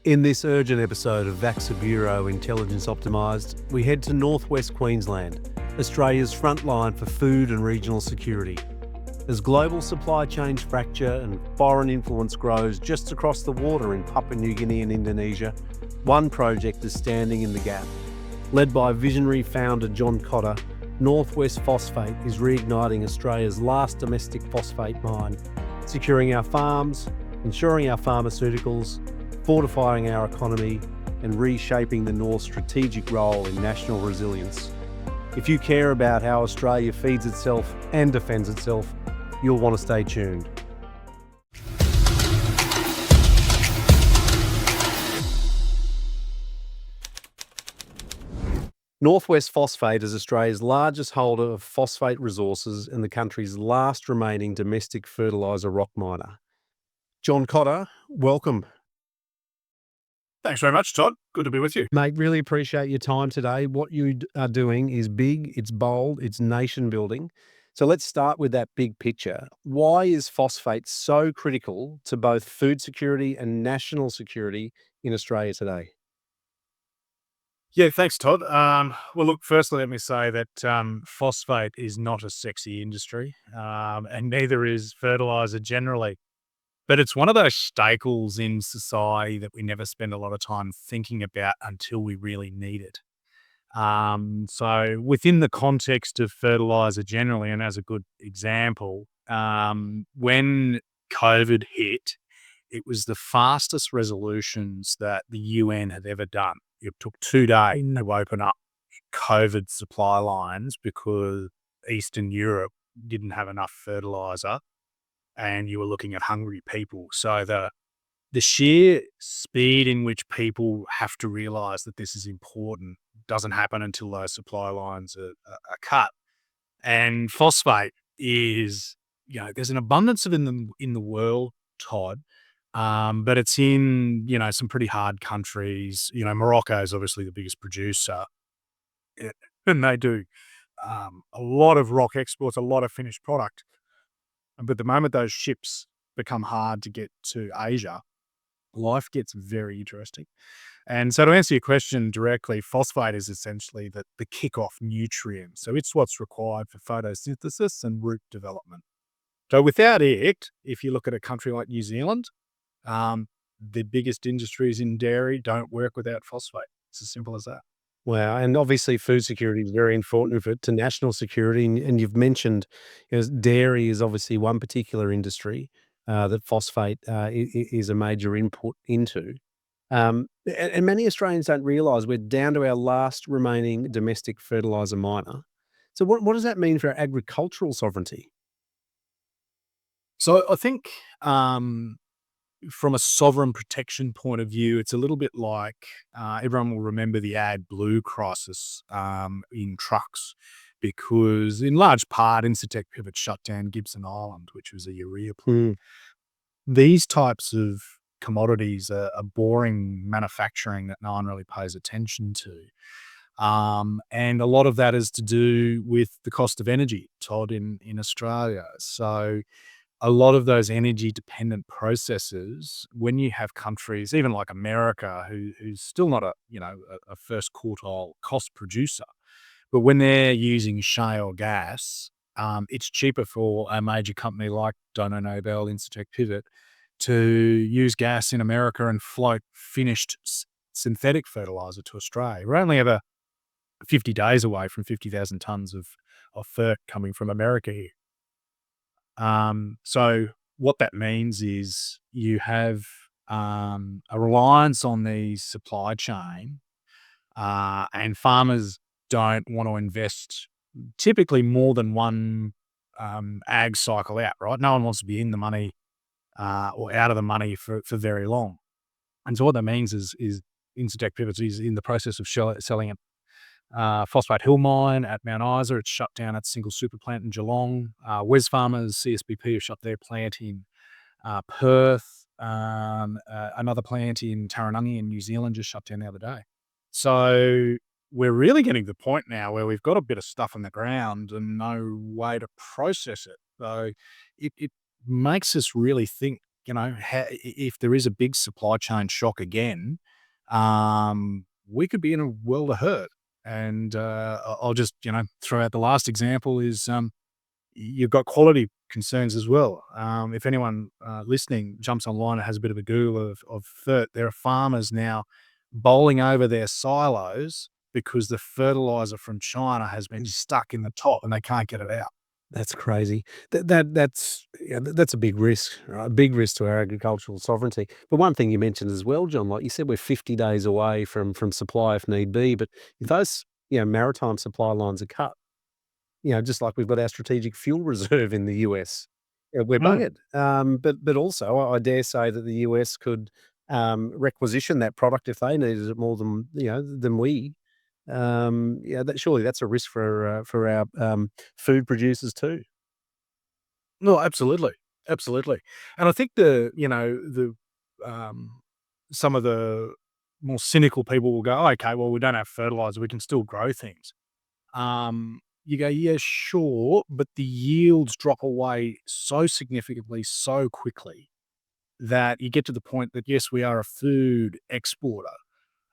In this urgent episode of Vaxa Bureau Intelligence Optimised, we head to Northwest Queensland, Australia's front line for food and regional security. As global supply chains fracture and foreign influence grows just across the water in Papua New Guinea and Indonesia, one project is standing in the gap. Led by visionary founder John Cotter, Northwest Phosphate is reigniting Australia's last domestic phosphate mine, securing our farms, ensuring our pharmaceuticals, fortifying our economy, and reshaping the North's strategic role in national resilience. If you care about how Australia feeds itself and defends itself, you'll want to stay tuned. Northwest Phosphate is Australia's largest holder of phosphate resources and the country's last remaining domestic fertiliser rock miner. John Cotter, welcome. Thanks very much, Todd. Good to be with you. Mate, really appreciate your time today. What you are doing is big, it's bold, it's nation building. So let's start with that big picture. Why is phosphate so critical to both food security and national security in Australia today? Yeah, thanks, Todd. Well, look, firstly, let me say that phosphate is not a sexy industry, and neither is fertiliser generally. But it's one of those staples in society that we never spend a lot of time thinking about until we really need it. So within the context of fertiliser generally, and as a good example, when COVID hit, it was the fastest resolutions that the UN had ever done. It took 2 days to open up COVID supply lines because Eastern Europe didn't have enough fertiliser and you were looking at hungry people. So the sheer speed in which people have to realise that this is important doesn't happen until those supply lines are cut. And phosphate is, there's an abundance of it in the world, Todd, but it's in, some pretty hard countries. Morocco is obviously the biggest producer, and they do a lot of rock exports, a lot of finished product. But the moment those ships become hard to get to Asia, life gets very interesting. And so to answer your question directly, phosphate is essentially the kickoff nutrient. So it's what's required for photosynthesis and root development. So without it, if you look at a country like New Zealand, the biggest industries in dairy don't work without phosphate. It's as simple as that. Wow. And obviously food security is very important to national security. And you've mentioned dairy is obviously one particular industry that phosphate is a major input into. And many Australians don't realise we're down to our last remaining domestic fertiliser miner. So what does that mean for our agricultural sovereignty? So I think from a sovereign protection point of view, it's a little bit like everyone will remember the AdBlue crisis in trucks, because in large part, Incitec Pivot shut down Gibson Island, which was a urea plant. These types of commodities are boring manufacturing that no one really pays attention to. And a lot of that is to do with the cost of energy, Todd, in Australia. So a lot of those energy dependent processes, when you have countries, even like America, who's still not a first quartile cost producer, but when they're using shale gas, it's cheaper for a major company like Dyno Nobel, Incitec Pivot, to use gas in America and float finished synthetic fertiliser to Australia. We're only ever 50 days away from 50,000 tonnes of fert coming from America here. So what that means is you have a reliance on the supply chain, and farmers don't want to invest typically more than one ag cycle out, right? No one wants to be in the money or out of the money for very long. And so what that means is Incitec Pivot is in the process of selling a Phosphate Hill mine at Mount Isa. It's shut down its single super plant in Geelong. Wesfarmers, CSBP, have shut their plant in Perth. Another plant in Taranaki in New Zealand just shut down the other day. So we're really getting to the point now where we've got a bit of stuff on the ground and no way to process it. So it makes us really think if there is a big supply chain shock again, we could be in a world of hurt. And I'll just, throw out the last example is you've got quality concerns as well. If anyone listening jumps online and has a bit of a Google of fert, there are farmers now bowling over their silos because the fertilizer from China has been stuck in the top and they can't get it out. That's crazy. That's a big risk, right? A big risk to our agricultural sovereignty. But one thing you mentioned as well, John, like you said, we're 50 days away from supply if need be. But if those maritime supply lines are cut, just like we've got our strategic fuel reserve in the US, we're Mm. buggered. But also, I dare say that the US could requisition that product if they needed it more than we. Surely that's a risk for our food producers too. No, absolutely, absolutely. And I think um, some of the more cynical people will go, okay, well, we don't have fertilizer, we can still grow things. You go, yeah, sure, but the yields drop away so significantly, so quickly that you get to the point that yes, we are a food exporter.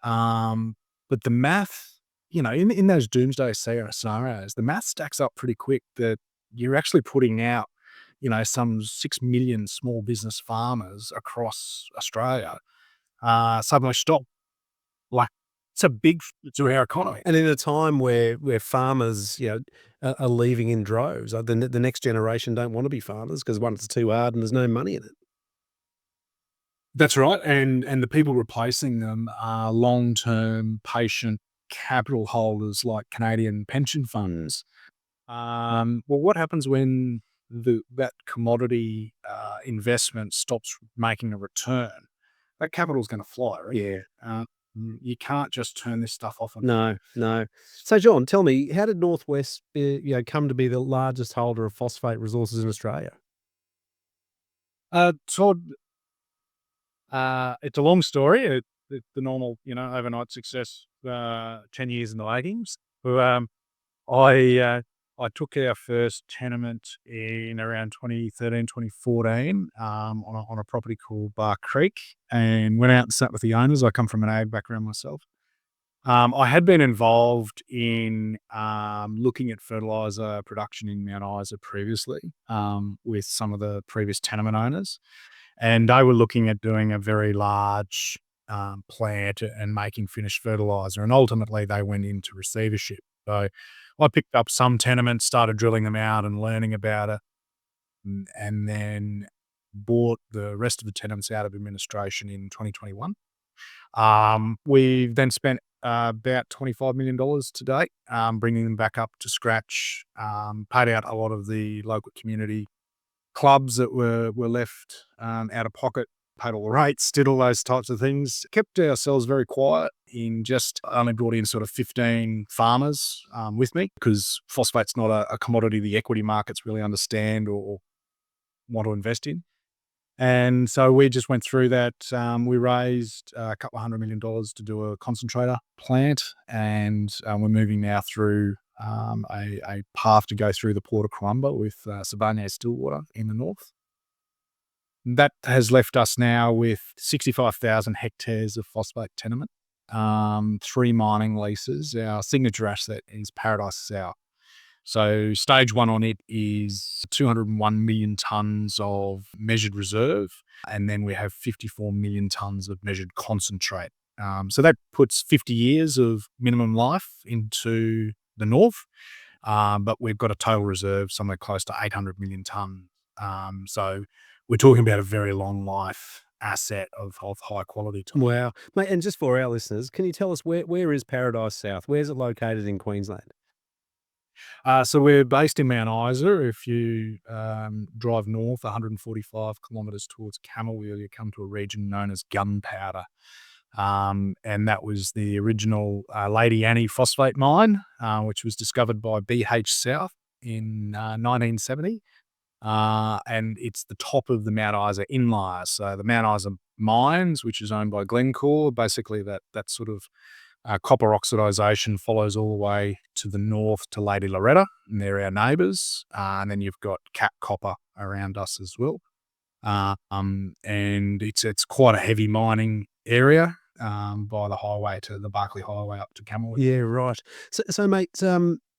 Um, but the math, in those doomsday scenarios, the math stacks up pretty quick that you're actually putting out, some 6 million small business farmers across Australia suddenly stop. Like, it's a big to our economy. And in a time where farmers, are leaving in droves, like the next generation don't want to be farmers because one, it's too hard and there's no money in it. That's right, and the people replacing them are long-term patient capital holders like Canadian pension funds. Well, what happens when that commodity investment stops making a return? That capital is gonna fly, right? Yeah. You can't just turn this stuff off and No, no. So, John, tell me, how did Northwest, come to be the largest holder of phosphate resources in Australia? Todd, it's a long story. It's the normal, overnight success, 10 years in the leggings. But, I, uh, I took our first tenement in around 2013, 2014, on a property called Bar Creek and went out and sat with the owners. I come from an ag background myself. I had been involved in, looking at fertilizer production in Mount Isa previously, with some of the previous tenement owners. And they were looking at doing a very large plant and making finished fertilizer. And ultimately, they went into receivership. So I picked up some tenements, started drilling them out and learning about it, and then bought the rest of the tenements out of administration in 2021. We've then spent about $25 million to date, bringing them back up to scratch, paid out a lot of the local community clubs that were left out of pocket, paid all the rates, did all those types of things, kept ourselves very quiet in just only brought in sort of 15 farmers with me because phosphate's not a commodity the equity markets really understand or want to invest in. And so we just went through that. We raised a couple of $100 million to do a concentrator plant, and we're moving now through a path to go through the Port of Columba with Sibanye Stillwater in the north. That has left us now with 65,000 hectares of phosphate tenement, 3 mining leases. Our signature asset is Paradise South. So stage 1 on it is 201 million tonnes of measured reserve, and then we have 54 million tonnes of measured concentrate. So that puts 50 years of minimum life into the north, but we've got a total reserve somewhere close to 800 million tonnes. So we're talking about a very long life asset of high quality. Wow. Mate, and just for our listeners, can you tell us where is Paradise South? Where's it located in Queensland? So we're based in Mount Isa. If you drive north 145 kilometres towards Camberwell, you come to a region known as Gunpowder. And that was the original Lady Annie phosphate mine, which was discovered by BH South in 1970. And it's the top of the Mount Isa inlier. So the Mount Isa mines, which is owned by Glencore, basically that sort of copper oxidization follows all the way to the north to Lady Loretta, and they're our neighbours. And then you've got Cap Copper around us as well. and it's quite a heavy mining area by the highway to the Barkly Highway up to Camberwell. Yeah, right. So mate,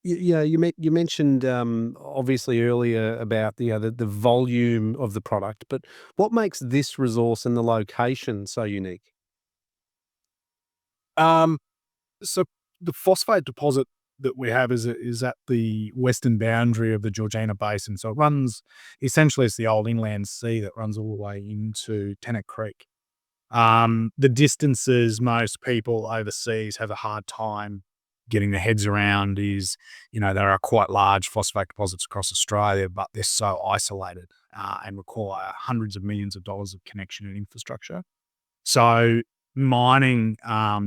you mentioned obviously earlier about the volume of the product, but what makes this resource and the location so unique? Um, so the phosphate deposit that we have is at the western boundary of the Georgina Basin. So it runs essentially it's the old inland sea that runs all the way into Tennant Creek. The distances most people overseas have a hard time getting their heads around is, there are quite large phosphate deposits across Australia, but they're so isolated and require hundreds of millions of dollars of connection and infrastructure. So mining,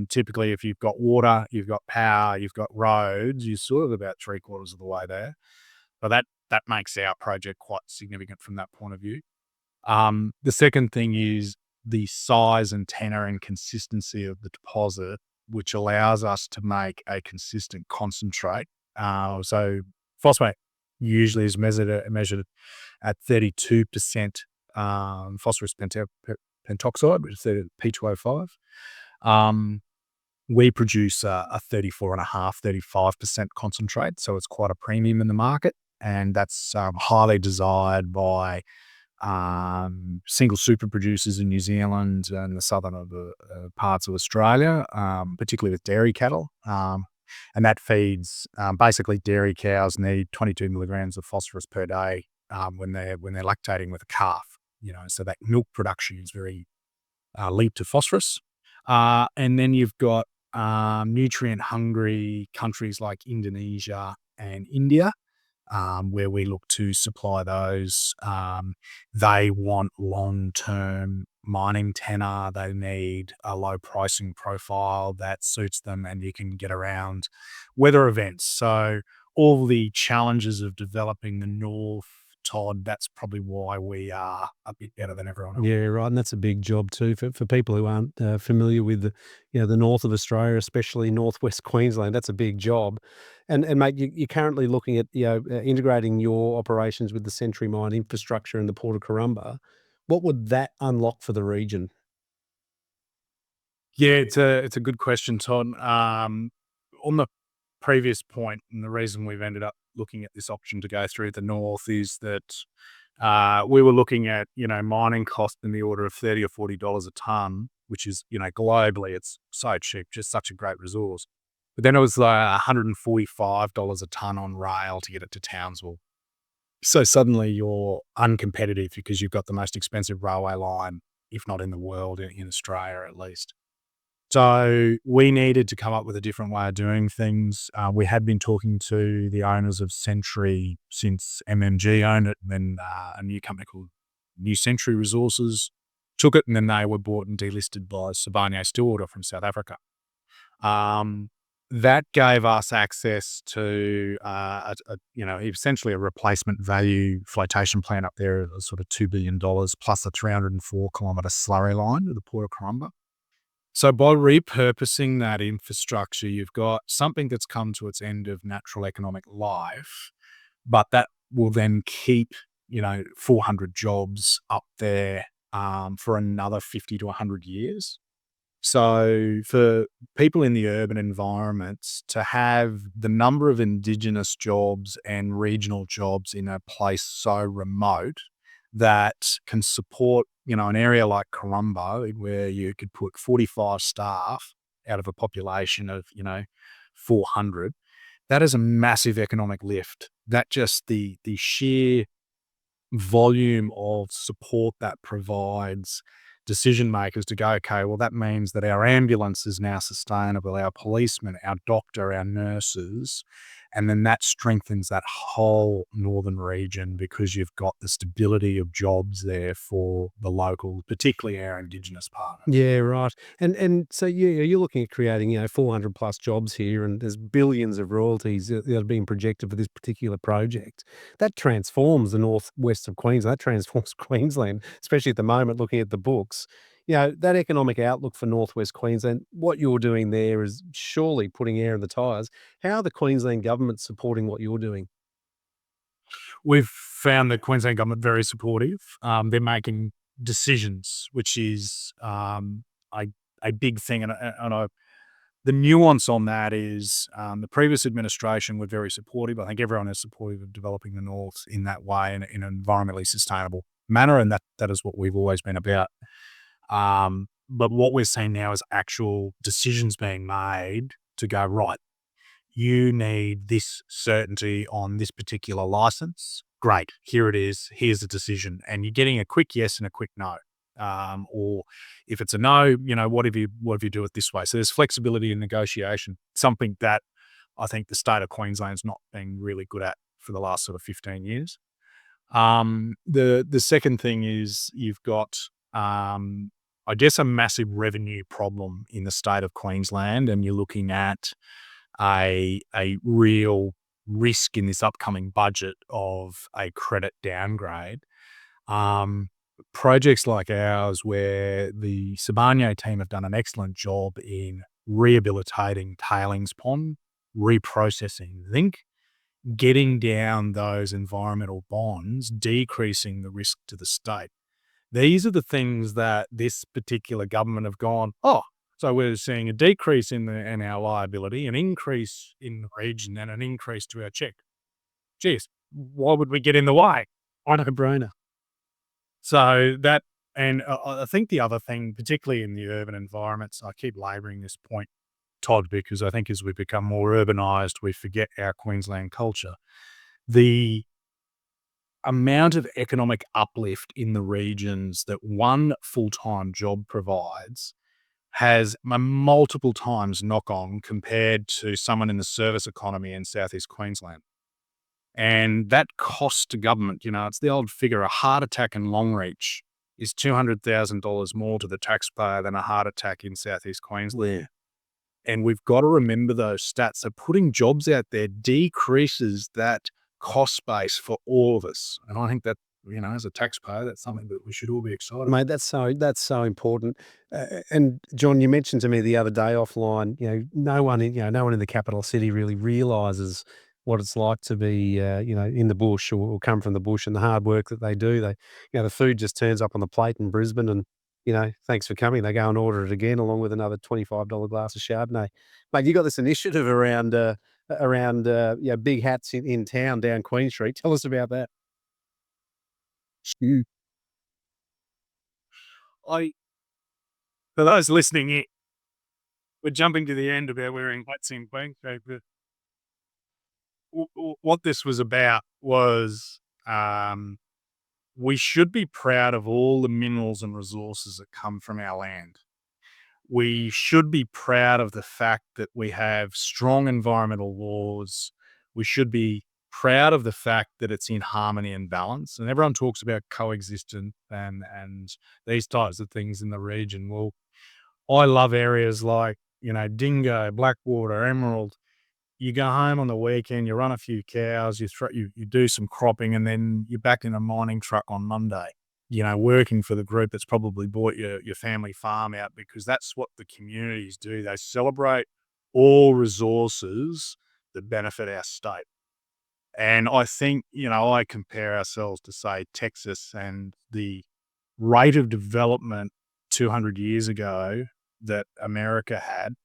typically, if you've got water, you've got power, you've got roads, you're sort of about three quarters of the way there. But that makes our project quite significant from that point of view. The second thing is the size and tenor and consistency of the deposit, which allows us to make a consistent concentrate. So phosphate usually is measured at 32% phosphorus pentoxide, which is P2O5. Um, we produce a 34.5, 35% concentrate, so it's quite a premium in the market, and that's highly desired by single super producers in New Zealand and the southern of the parts of Australia, particularly with dairy cattle. And that feeds basically dairy cows need 22 milligrams of phosphorus per day when they're lactating with a calf. So that milk production is very linked to phosphorus. And then you've got nutrient hungry countries like Indonesia and India, where we look to supply those. They want long-term mining tenor. They need a low pricing profile that suits them, and you can get around weather events. So all the challenges of developing the North, Todd, that's probably why we are a bit better than everyone else. Yeah, right, and that's a big job too for people who aren't familiar with the north of Australia, especially Northwest Queensland. That's a big job, and mate, you're currently looking at integrating your operations with the Century Mine infrastructure and the Port of Corumba. What would that unlock for the region? Yeah, it's a good question, Todd. On the previous point, and the reason we've ended up looking at this option to go through the north is that we were looking at mining cost in the order of $30 or $40 a ton, which is globally it's so cheap, just such a great resource. But then it was like $145 a ton on rail to get it to Townsville. So suddenly you're uncompetitive because you've got the most expensive railway line, if not in the world, in Australia at least. So we needed to come up with a different way of doing things. We had been talking to the owners of Century since MMG owned it, and then a new company called New Century Resources took it, and then they were bought and delisted by Sibanye-Stillwater from South Africa. Um, that gave us access to essentially a replacement value flotation plant up there of sort of $2 billion plus a 304-kilometre slurry line to the Port of Corumba. So by repurposing that infrastructure, you've got something that's come to its end of natural economic life, but that will then keep, 400 jobs up there for another 50 to 100 years. So for people in the urban environments to have the number of Indigenous jobs and regional jobs in a place so remote that can support, an area like Corumba where you could put 45 staff out of a population of, 400, that is a massive economic lift. That just the sheer volume of support that provides decision makers to go, okay, well, that means that our ambulance is now sustainable, our policemen, our doctor, our nurses, and then that strengthens that whole northern region because you've got the stability of jobs there for the local, particularly our Indigenous partners. Yeah, right. And so you're looking at creating 400 plus jobs here, and there's billions of royalties that are being projected for this particular project. That transforms the northwest of Queensland. That transforms Queensland, especially at the moment. Looking at the books, that economic outlook for northwest Queensland. What you're doing there is surely putting air in the tires. How are the Queensland government supporting what you're doing? We've found the Queensland government very supportive. They're making decisions, which is a big thing, the nuance on that is the previous administration were very supportive. I think everyone is supportive of developing the North in that way, in an environmentally sustainable manner, and that is what we've always been about. But what we're seeing now is actual decisions being made to go, right, you need this certainty on this particular license. Great, here it is. Here's the decision. And you're getting a quick yes and a quick no. Or if it's a no, what if you do it this way? So there's flexibility in negotiation, something that I think the state of Queensland's not been really good at for the last sort of 15 years. The second thing is you've got, I guess, a massive revenue problem in the state of Queensland, and you're looking at a real risk in this upcoming budget of a credit downgrade. Projects like ours, where the Sibanye team have done an excellent job in rehabilitating tailings pond, reprocessing zinc, getting down those environmental bonds, decreasing the risk to the state. These are the things that this particular government have gone, oh, so we're seeing a decrease in our liability, an increase in the region, and an increase to our check. Geez, why would we get in the way? No-brainer. So that, and I think the other thing, particularly in the urban environments, I keep labouring this point, Todd, because I think as we become more urbanised, we forget our Queensland culture. The amount of economic uplift in the regions that one full-time job provides has a multiple times knock-on compared to someone in the service economy in Southeast Queensland. And that cost to government, it's the old figure, a heart attack in Longreach is $200,000 more to the taxpayer than a heart attack in Southeast Queensland. Yeah. And we've got to remember those stats. So putting jobs out there decreases that cost base for all of us. And I think that, as a taxpayer, that's something that we should all be excited about. Mate, that's so important. And John, you mentioned to me the other day offline, no one in the capital city really realises what it's like to be, in the bush or come from the bush, and the hard work that they do. The food just turns up on the plate in Brisbane, and thanks for coming. They go and order it again, along with another $25 glass of Chardonnay. Mate, you got this initiative around big hats in town down Queen Street. Tell us about that. Mm. For those listening in, we're jumping to the end about wearing hats in Queen Street, but what this was about was we should be proud of all the minerals and resources that come from our land. We should be proud of the fact that we have strong environmental laws. We should be proud of the fact that it's in harmony and balance. And everyone talks about coexistence and these types of things in the region. Well, I love areas like, Dingo, Blackwater, Emerald. You go home on the weekend, you run a few cows, you do some cropping, and then you're back in a mining truck on Monday, working for the group that's probably bought your family farm out, because that's what the communities do. They celebrate all resources that benefit our state. And I think, I compare ourselves to, say, Texas, and the rate of development 200 years ago that America had,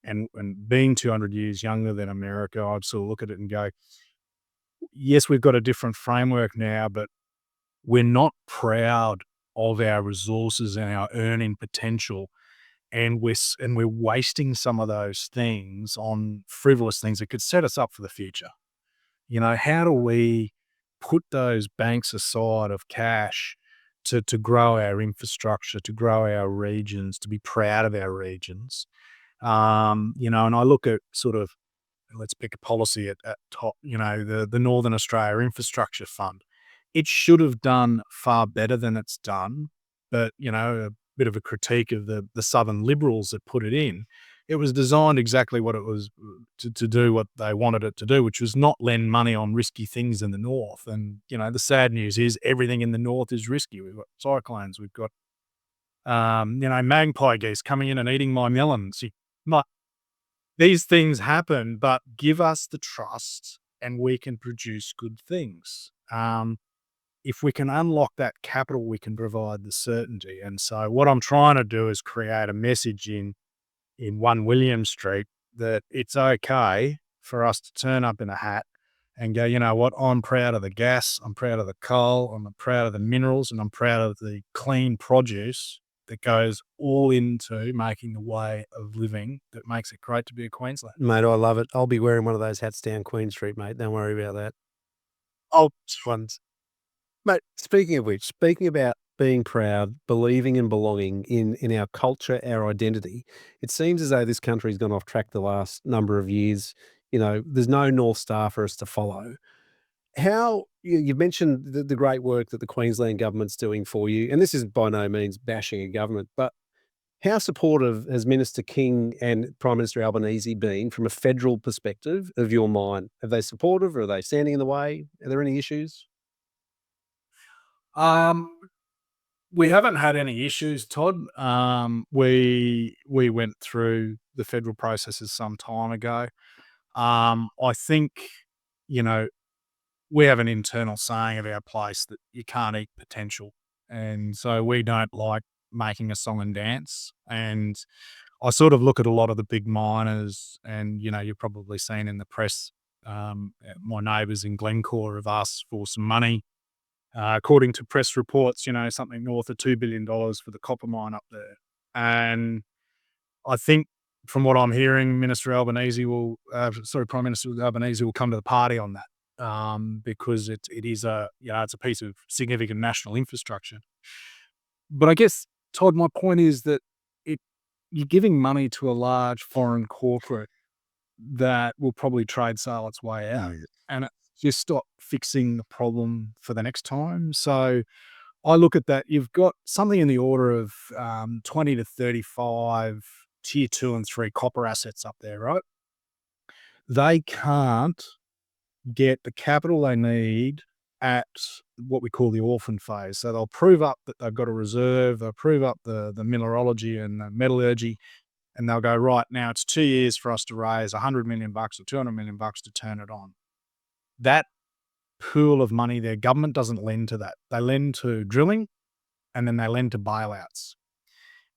and being 200 years younger than America, I'd sort of look at it and go, yes, we've got a different framework now, but we're not proud of our resources and our earning potential. And we're wasting some of those things on frivolous things that could set us up for the future. How do we put those banks aside of cash to grow our infrastructure, to grow our regions, to be proud of our regions? And I look at sort of, let's pick a policy at top, the Northern Australia Infrastructure Fund. It should have done far better than it's done, but, a bit of a critique of the Southern Liberals that put it in. It was designed exactly what it was to do what they wanted it to do, which was not lend money on risky things in the north. And, the sad news is everything in the north is risky. We've got cyclones, we've got, magpie geese coming in and eating my melons. These things happen, but give us the trust and we can produce good things. if we can unlock that capital, we can provide the certainty. And so what I'm trying to do is create a message in 1 William Street that it's okay for us to turn up in a hat and go, you know what, I'm proud of the gas, I'm proud of the coal, I'm proud of the minerals, and I'm proud of the clean produce that goes all into making the way of living that makes it great to be a Queensland. Mate, I love it. I'll be wearing one of those hats down Queen Street, mate. Don't worry about that. Oh, ones. Mate, speaking of which, speaking about being proud, believing and belonging in our culture, our identity, it seems as though this country's gone off track the last number of years. You know, there's no North Star for us to follow. How you've mentioned the great work that the Queensland government's doing for you, and this is by no means bashing a government, but how supportive has Minister King and Prime Minister Albanese been from a federal perspective of your mine? Are they supportive or are they standing in the way? Are there any issues? Um, we haven't had any issues, Todd. We went through the federal processes some time ago. I think, you know, we have an internal saying at our place that you can't eat potential. And so we don't like making a song and dance. And I sort of look at a lot of the big miners, and, you know, you've probably seen in the press, my neighbours in Glencore have asked for some money. According to press reports, you know, something north of $2 billion for the copper mine up there. And I think from what I'm hearing, Prime Minister Albanese will come to the party on that, because it is it's a piece of significant national infrastructure. But I guess, Todd, my point is that it you're giving money to a large foreign corporate that will probably trade sale its way out, and it's just not fixing the problem for the next time. So I look at that. You've got something in the order of 20 to 35 tier 2 and 3 copper assets up there, right? They can't get the capital they need at what we call the orphan phase. So they'll prove up that they've got a reserve, they'll prove up the mineralogy and the metallurgy, and they'll go, right, now it's 2 years for us to raise $100 million or $200 million to turn it on. That pool of money, their government doesn't lend to that. They lend to drilling, and then they lend to bailouts.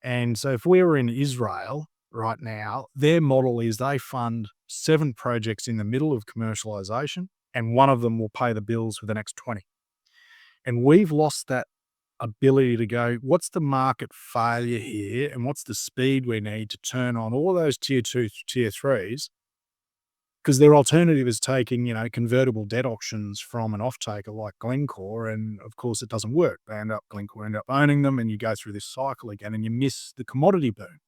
And so if we were in Israel right now, their model is they fund 7 projects in the middle of commercialization, and one of them will pay the bills for the next 20. And we've lost that ability to go, what's the market failure here, and what's the speed we need to turn on all those tier 2, tier 3s, because their alternative is taking, you know, convertible debt auctions from an off-taker like Glencore, and of course it doesn't work. Glencore end up owning them, and you go through this cycle again, and you miss the commodity boom.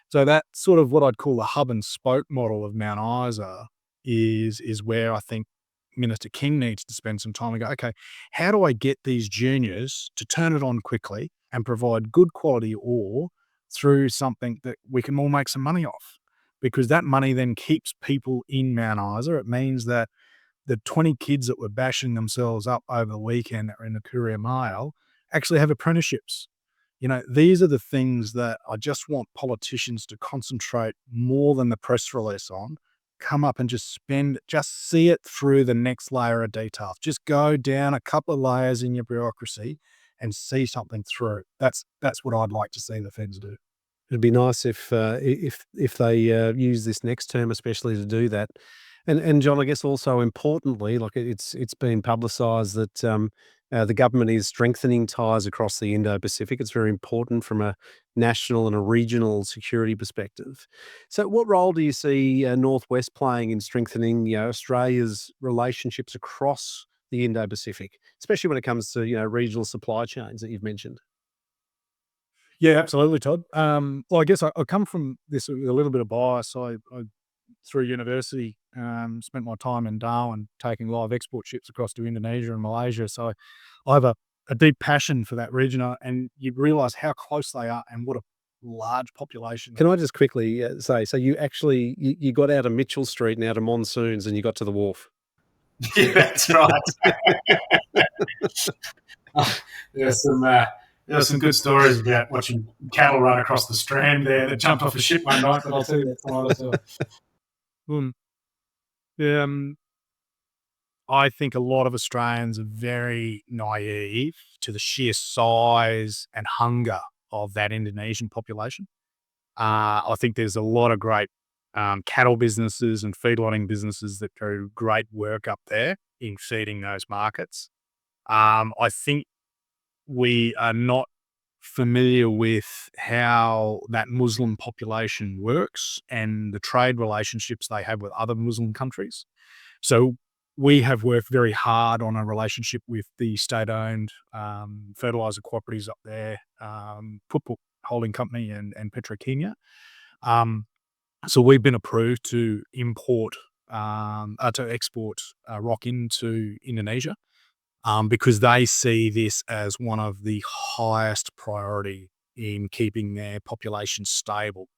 So that's sort of what I'd call the hub and spoke model of Mount Isa is where I think Minister King needs to spend some time and go, okay, how do I get these juniors to turn it on quickly and provide good quality ore through something that we can all make some money off? Because that money then keeps people in Mount Isa. It means that the 20 kids that were bashing themselves up over the weekend that were in the Courier Mail actually have apprenticeships. You know, these are the things that I just want politicians to concentrate more than the press release on. Come up and just see it through the next layer of detail. Just go down a couple of layers in your bureaucracy and see something through. That's what I'd like to see the feds do. It'd be nice if they use this next term especially to do that. And John, I guess also importantly, like it's been publicised that the government is strengthening ties across the Indo-Pacific. It's very important from a national and a regional security perspective. So, what role do you see Northwest playing in strengthening, you know, Australia's relationships across the Indo-Pacific, especially when it comes to, you know, regional supply chains that you've mentioned? Yeah, absolutely, Todd. Well, I guess I come from this with a little bit of bias. I through university, spent my time in Darwin taking live export ships across to Indonesia and Malaysia. So I have a deep passion for that region, and you realise how close they are and what a large population. Can I just quickly say, so you got out of Mitchell Street and out of Monsoons and you got to the wharf? Yeah, that's right. There were some good stories about watching cattle run across the strand there that jumped off a ship one night, but I'll tell you that tomorrow. So, yeah, I think a lot of Australians are very naive to the sheer size and hunger of that Indonesian population. I think there's a lot of great cattle businesses and feedlotting businesses that do great work up there in feeding those markets. I think we are not familiar with how that Muslim population works and the trade relationships they have with other Muslim countries. So we have worked very hard on a relationship with the state-owned fertiliser cooperatives up there, Pupuk Holding Company and Petrokemia. So we've been approved to export rock into Indonesia because they see this as one of the highest priority in keeping their population stable.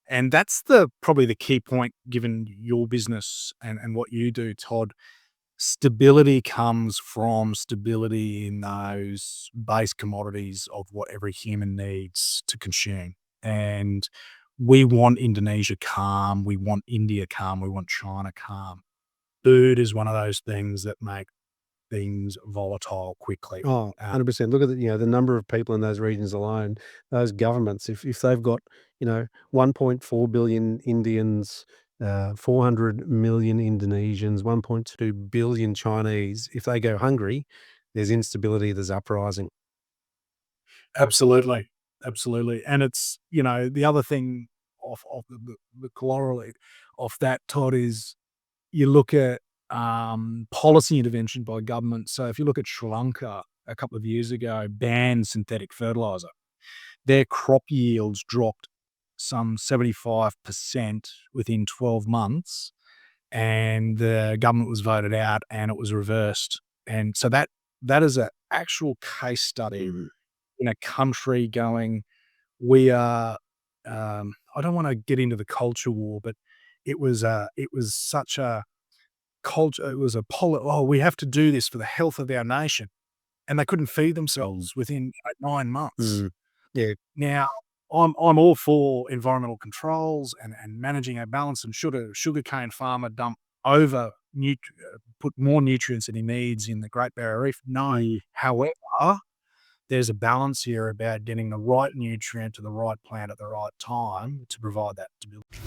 And that's probably the key point, given your business and what you do, Todd. Stability comes from stability in those base commodities of what every human needs to consume. And we want Indonesia calm, we want India calm, we want China calm. Food is one of those things that make things volatile quickly. Oh, 100%. Look at the number of people in those regions alone, those governments, if they've got, 1.4 billion Indians, 400 million Indonesians, 1.2 billion Chinese, if they go hungry, there's instability, there's uprising. Absolutely. Absolutely. And it's, the other thing of the corollary of that, Todd, is you look at policy intervention by government. So if you look at Sri Lanka a couple of years ago, banned synthetic fertiliser. Their crop yields dropped some 75% within 12 months, and the government was voted out and it was reversed. And so that is an actual case study in a country going, we are, I don't want to get into the culture war, but it was such a culture. It was we have to do this for the health of our nation. And they couldn't feed themselves within 9 months. Yeah. Now, I'm all for environmental controls and managing a balance, and should a sugarcane farmer put more nutrients than he needs in the Great Barrier Reef? No. However, there's a balance here about getting the right nutrient to the right plant at the right time to provide that stability.